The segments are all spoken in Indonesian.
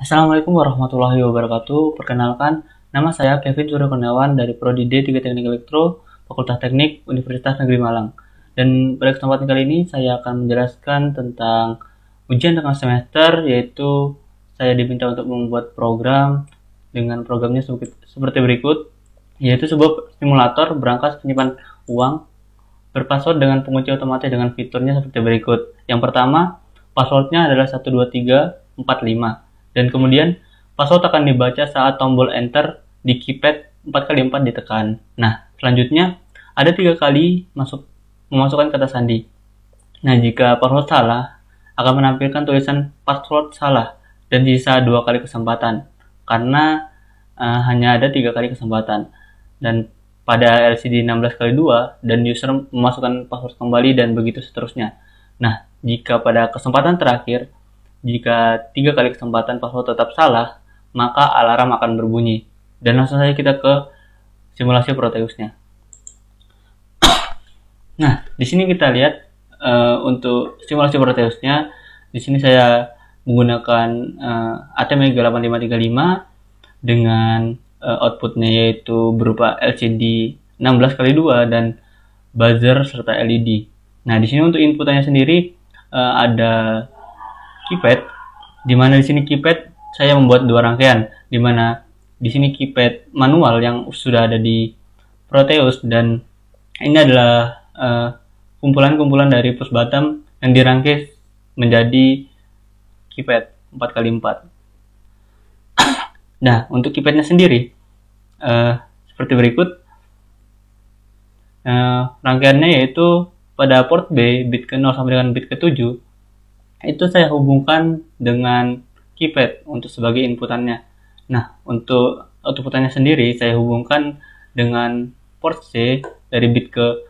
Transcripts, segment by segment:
Assalamualaikum warahmatullahi wabarakatuh. Perkenalkan, nama saya Kevin Surya Kurniawan dari Prodi D3 Teknik Elektro, Fakultas Teknik, Universitas Negeri Malang. Dan pada kesempatan kali ini saya akan menjelaskan tentang ujian tengah semester, yaitu saya diminta untuk membuat program dengan programnya seperti berikut, yaitu sebuah simulator berangkas penyimpan uang berpassword dengan pengunci otomatis dengan fiturnya seperti berikut. Yang pertama, passwordnya adalah 12345. Dan kemudian password akan dibaca saat tombol enter di keypad 4x4 ditekan. Nah, selanjutnya ada 3 kali memasukkan kata sandi. Nah, jika password salah, akan menampilkan tulisan password salah dan sisa 2 kali kesempatan. Karena hanya ada 3 kali kesempatan. Dan pada LCD 16x2 dan user memasukkan password kembali dan begitu seterusnya. Nah, jika pada kesempatan terakhir jika 3 kali kesempatan password tetap salah, maka alarm akan berbunyi. Dan langsung saja kita ke simulasi Proteusnya. Nah, di sini kita lihat untuk simulasi Proteusnya, di sini saya menggunakan ATmega 8535 dengan outputnya yaitu berupa LCD 16x2 dan buzzer serta LED. Nah, di sini untuk inputannya sendiri ada keypad, di mana di sini keypad saya membuat 2 rangkaian, di mana di sini keypad manual yang sudah ada di Proteus, dan ini adalah kumpulan-kumpulan dari push button yang dirangkai menjadi keypad 4x4. Nah, untuk keypadnya sendiri seperti berikut. Rangkaiannya yaitu pada port B bit ke 0 sampai dengan bit ke 7 itu saya hubungkan dengan keypad untuk sebagai inputannya. Nah, untuk outputannya sendiri saya hubungkan dengan port C dari bit ke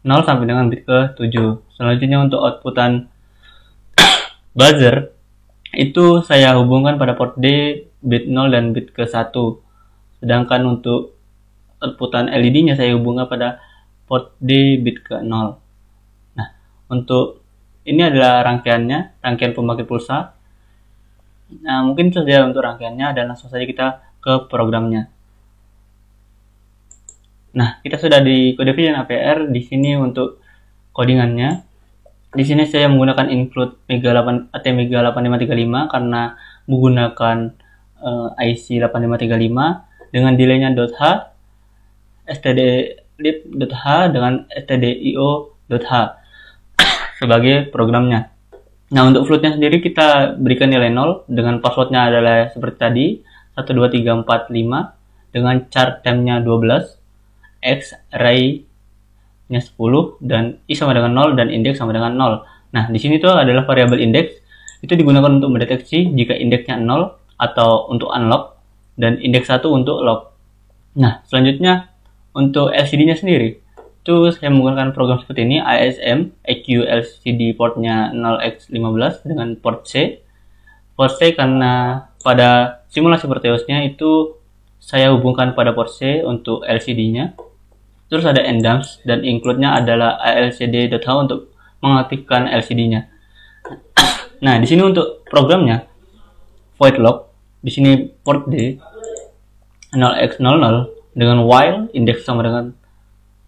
0 sampai dengan bit ke 7. Selanjutnya untuk outputan buzzer itu saya hubungkan pada port D bit 0 dan bit ke 1. Sedangkan untuk outputan LED-nya saya hubungkan pada port D bit ke 0. Nah, untuk ini adalah rangkaiannya, rangkaian pembangkit pulsa. Nah, mungkin saja untuk rangkaiannya dan langsung saja kita ke programnya. Nah, kita sudah di Code Vision APR. Di sini untuk codingannya. Di sini saya menggunakan include ATmega 8535 karena menggunakan IC 8535 dengan delaynya .h, stdlib.h dengan stdio.h sebagai programnya. Nah, untuk floatnya sendiri kita berikan nilai 0 dengan passwordnya adalah seperti tadi 12345 dengan char time-nya 12, x ray-nya 10 dan i sama dengan 0 dan indeks sama dengan 0. Nah, di sini tuh adalah variabel indeks itu digunakan untuk mendeteksi jika indeksnya 0 atau untuk unlock dan indeks 1 untuk lock. Nah, selanjutnya untuk LCD-nya sendiri itu saya menggunakan program seperti ini, ISM EQ LCD portnya 0x15 dengan port C. Port C karena pada simulasi Proteusnya itu saya hubungkan pada port C untuk LCD-nya. Terus ada endams dan include-nya adalah alcd.h untuk mengaktifkan LCD-nya. Nah, di sini untuk programnya void lock, di sini port D 0x00 dengan while indeks sama dengan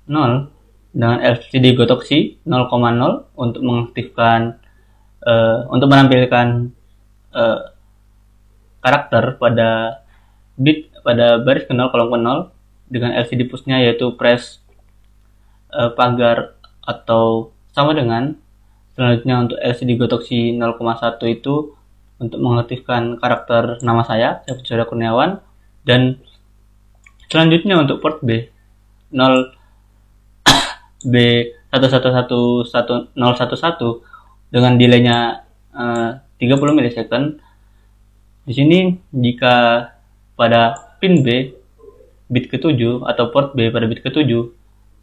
0 dengan LCD gotoksi 0,0 untuk mengaktifkan untuk menampilkan karakter pada baris ke 0 kolom ke 0 dengan LCD pushnya yaitu press pagar atau sama dengan. Selanjutnya untuk LCD gotoksi 0,1 itu untuk mengaktifkan karakter nama saya Surya Kurniawan, dan selanjutnya untuk port B 0 B111011 dengan delaynya 30 milisecond. Di sini jika pada pin B bit ke-7 atau port B pada bit ke-7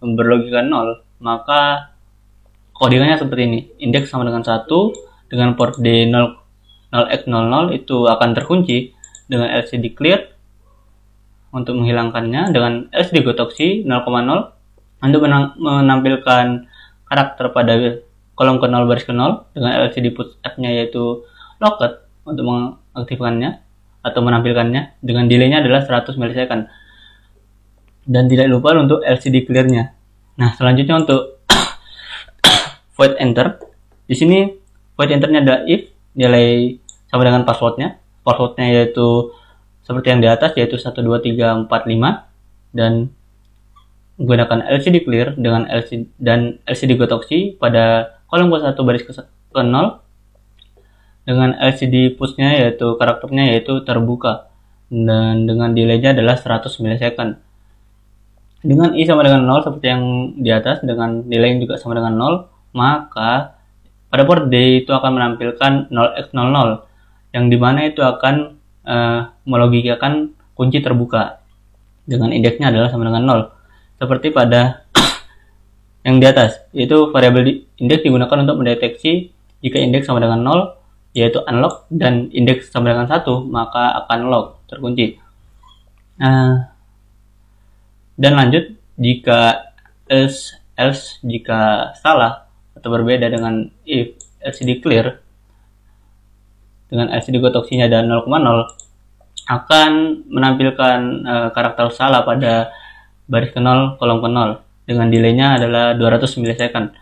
berlogika 0, maka codingannya seperti ini. Indeks sama dengan 1 dengan port D 0x00 itu akan terkunci dengan LCD clear untuk menghilangkannya, dengan LCD gotoksi 0,0 untuk menampilkan karakter pada kolom ke 0 baris ke 0 dengan LCD push F-nya yaitu locket untuk mengaktifkannya atau menampilkannya dengan delaynya adalah 100 milisecond. Dan tidak lupa untuk LCD clear-nya. Nah, selanjutnya untuk void enter. Di sini void enter-nya ada if nilai sama dengan passwordnya. Passwordnya yaitu seperti yang di atas, yaitu 12345, dan menggunakan LCD clear dengan LCD gotoksi pada kolom ke-1 baris ke-0 dengan LCD push-nya yaitu karakternya yaitu terbuka dan dengan delay-nya adalah 100 milisecond. Dengan i sama dengan 0 seperti yang di atas, dengan delay juga sama dengan 0, maka pada port D itu akan menampilkan 0x00 yang dimana itu akan melogikakan kunci terbuka dengan indeksnya adalah sama dengan 0 seperti pada yang di atas, yaitu variabel indeks digunakan untuk mendeteksi jika indeks sama dengan 0 yaitu unlock dan indeks sama dengan 1 maka akan lock, terkunci. Dan lanjut, jika else jika salah atau berbeda dengan if LCD clear dengan LCD gotoksinya ada 0,0 akan menampilkan karakter salah pada baris ke-0 kolom ke-0 dengan delaynya adalah 200 milisecond.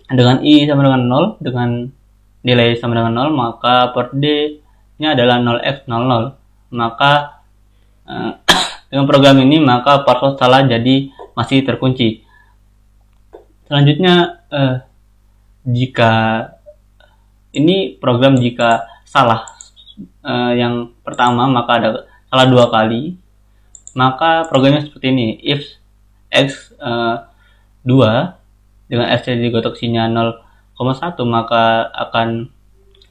Dengan i sama dengan 0 dengan delay sama dengan 0 maka port D nya adalah 0x00 maka dengan program ini maka password salah jadi masih terkunci. Selanjutnya jika ini program jika salah yang pertama maka ada salah 2 kali, maka programnya seperti ini. If x 2 dengan LCD gotoksinya 0,1 maka akan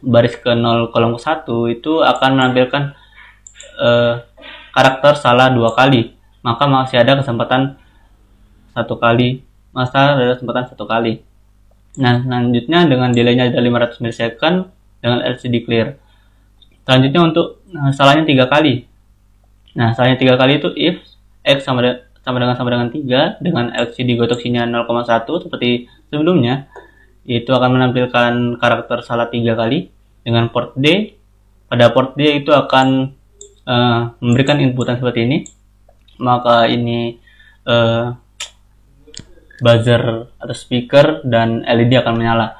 baris ke 0 kolom ke 1 itu akan menampilkan karakter salah 2 kali, maka masih ada kesempatan 1 kali. Nah, selanjutnya dengan delaynya ada 500 milisecond dengan LCD clear. Selanjutnya untuk salahnya 3 kali. Nah, salahnya 3 kali itu if x sama dengan 3 dengan LCD gotoksinya 0,1 seperti sebelumnya, itu akan menampilkan karakter salah 3 kali dengan port D. Pada port D itu akan memberikan inputan seperti ini, maka ini buzzer atau speaker dan LED akan menyala.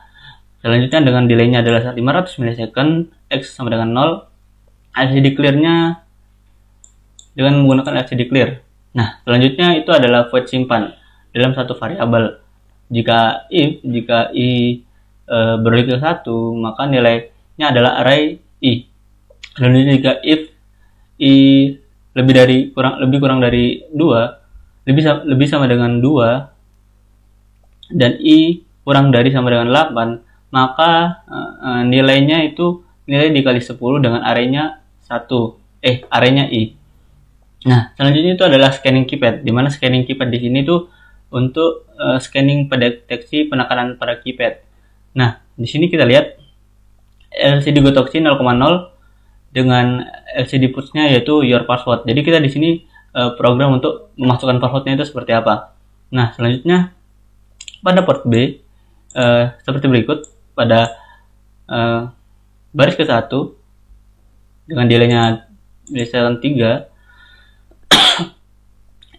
Selanjutnya dengan delaynya adalah 500 milisecond, x sama dengan 0, LCD clear-nya dengan menggunakan LCD clear. Nah, selanjutnya itu adalah void simpan dalam satu variabel. Jika i berlebih ke 1, maka nilainya adalah array i. Selanjutnya jika if i lebih kurang dari 2, lebih sama dengan 2 dan i kurang dari sama dengan 8, maka nilainya itu nilai dikali 10 dengan arraynya arraynya i. Nah, selanjutnya itu adalah scanning keypad, di mana scanning keypad di sini tuh untuk scanning pendeteksi penekanan pada keypad. Nah, di sini kita lihat LCD gotoksi 0,0 dengan LCD push-nya yaitu your password. Jadi kita di sini program untuk memasukkan passwordnya itu seperti apa. Nah, selanjutnya pada port B seperti berikut. Pada baris ke-1 dengan delaynya misalkan 3,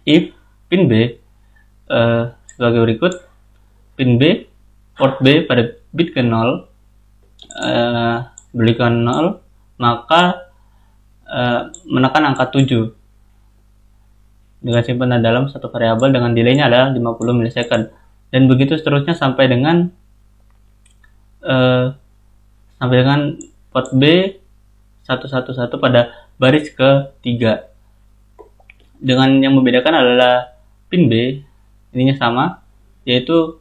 if pin B sebagai berikut. Pin B, port B pada bit ke-0 berikan 0, maka menekan angka 7 dengan simpanan dalam satu variabel dengan delaynya adalah 50 milisecond, dan begitu seterusnya sampai dengan port B 111 pada baris ke-3. Dengan yang membedakan adalah pin B ininya sama, yaitu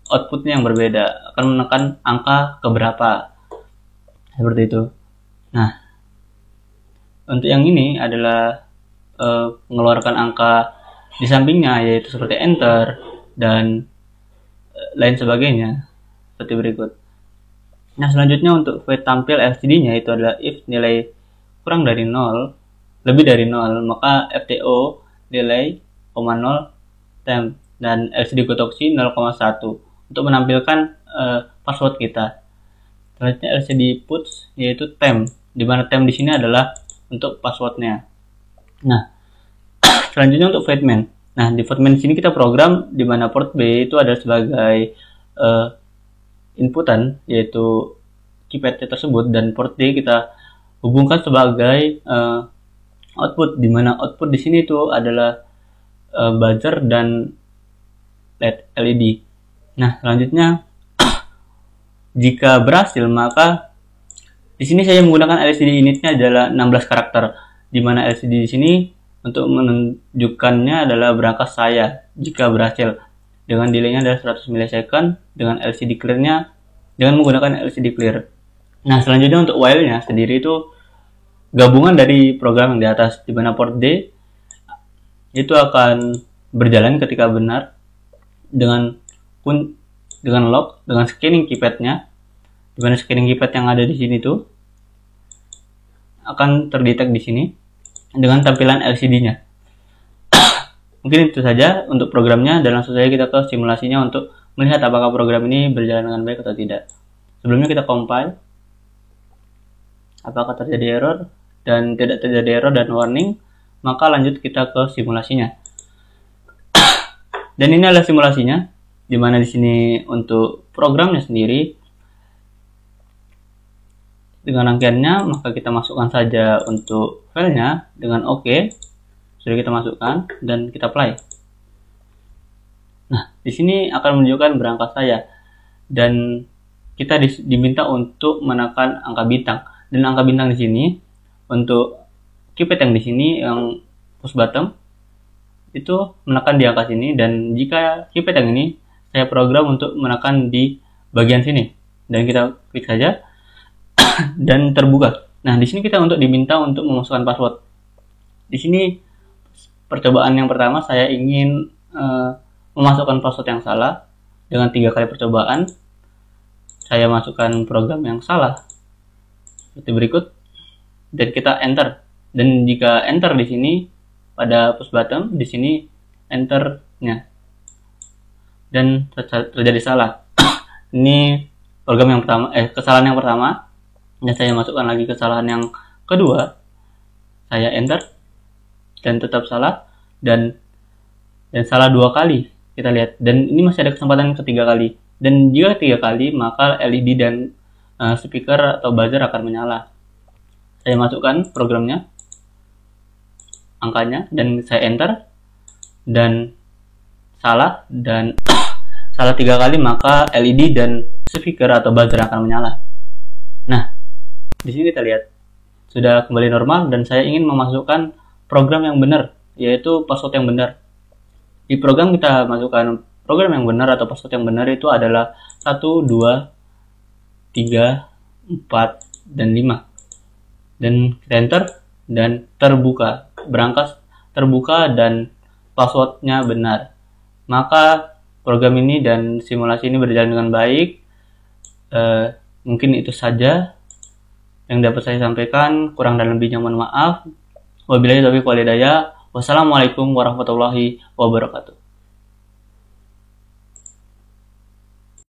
outputnya yang berbeda, akan menekan angka keberapa seperti itu. Nah, untuk yang ini adalah mengeluarkan angka di sampingnya, yaitu seperti enter dan lain sebagainya seperti berikut. Nah, selanjutnya untuk void tampil LCD-nya itu adalah if nilai kurang dari 0, lebih dari 0, maka FTO nilai 0 temp dan LCD gotoksi 0,1 untuk menampilkan password kita. Selanjutnya LCD puts yaitu temp di mana temp di sini adalah untuk passwordnya. Nah, selanjutnya untuk void main. Nah, di void main di sini kita program di mana port B itu ada sebagai inputan, yaitu keypad tersebut, dan port D kita hubungkan sebagai output, di mana output di sini itu adalah buzzer dan LED. Nah, selanjutnya jika berhasil, maka di sini saya menggunakan LCD unitnya adalah 16 karakter, di mana LCD di sini untuk menunjukkannya adalah berangkas saya jika berhasil, dengan delaynya adalah 100 millisecond, dengan LCD clearnya dengan menggunakan LCD clear. Nah, selanjutnya untuk while-nya sendiri itu gabungan dari program yang di atas, di mana port D itu akan berjalan ketika benar dengan lock, dengan scanning keypadnya, di mana scanning keypad yang ada di sini tuh akan terdetek di sini dengan tampilan LCD-nya. Mungkin itu saja untuk programnya, dan langsung saja kita ke simulasinya untuk melihat apakah program ini berjalan dengan baik atau tidak. Sebelumnya kita compile, apakah terjadi error, dan tidak terjadi error dan warning, maka lanjut kita ke simulasinya. Dan ini adalah simulasinya, di mana di sini untuk programnya sendiri dengan rangkaiannya, maka kita masukkan saja untuk filenya dengan OK. Sudah kita masukkan dan kita play. Nah, di sini akan menunjukkan berangkas saya, dan kita diminta untuk menekan angka bintang. Dan angka bintang di sini untuk keypad yang di sini yang push button itu menekan di angka sini, dan jika keypad yang ini saya program untuk menekan di bagian sini, dan kita klik saja dan terbuka. Nah, di sini kita diminta untuk memasukkan password. Di sini percobaan yang pertama saya ingin memasukkan password yang salah. Dengan 3 kali percobaan saya masukkan program yang salah seperti berikut, dan kita enter. Dan jika enter di sini pada push button, di sini enternya, dan terjadi salah. Ini program yang pertama, kesalahan yang pertama. Dan saya masukkan lagi kesalahan yang kedua, saya enter dan tetap salah, dan salah 2 kali kita lihat, dan ini masih ada kesempatan ketiga kali, dan jika 3 kali maka LED dan speaker atau buzzer akan menyala. Saya masukkan programnya, angkanya, dan saya enter dan salah, dan salah 3 kali, maka LED dan speaker atau buzzer akan menyala. Nah, di sini kita lihat sudah kembali normal, dan saya ingin memasukkan program yang benar, yaitu password yang benar. Di program kita masukkan program yang benar atau password yang benar itu adalah 1, 2, 3, 4, dan 5. Dan kita enter dan terbuka, berangkas terbuka dan passwordnya benar. Maka program ini dan simulasi ini berjalan dengan baik. Mungkin itu saja yang dapat saya sampaikan, kurang dan lebihnya mohon maaf. Wabillahi taufiq wal hidayah. Wassalamualaikum warahmatullahi wabarakatuh.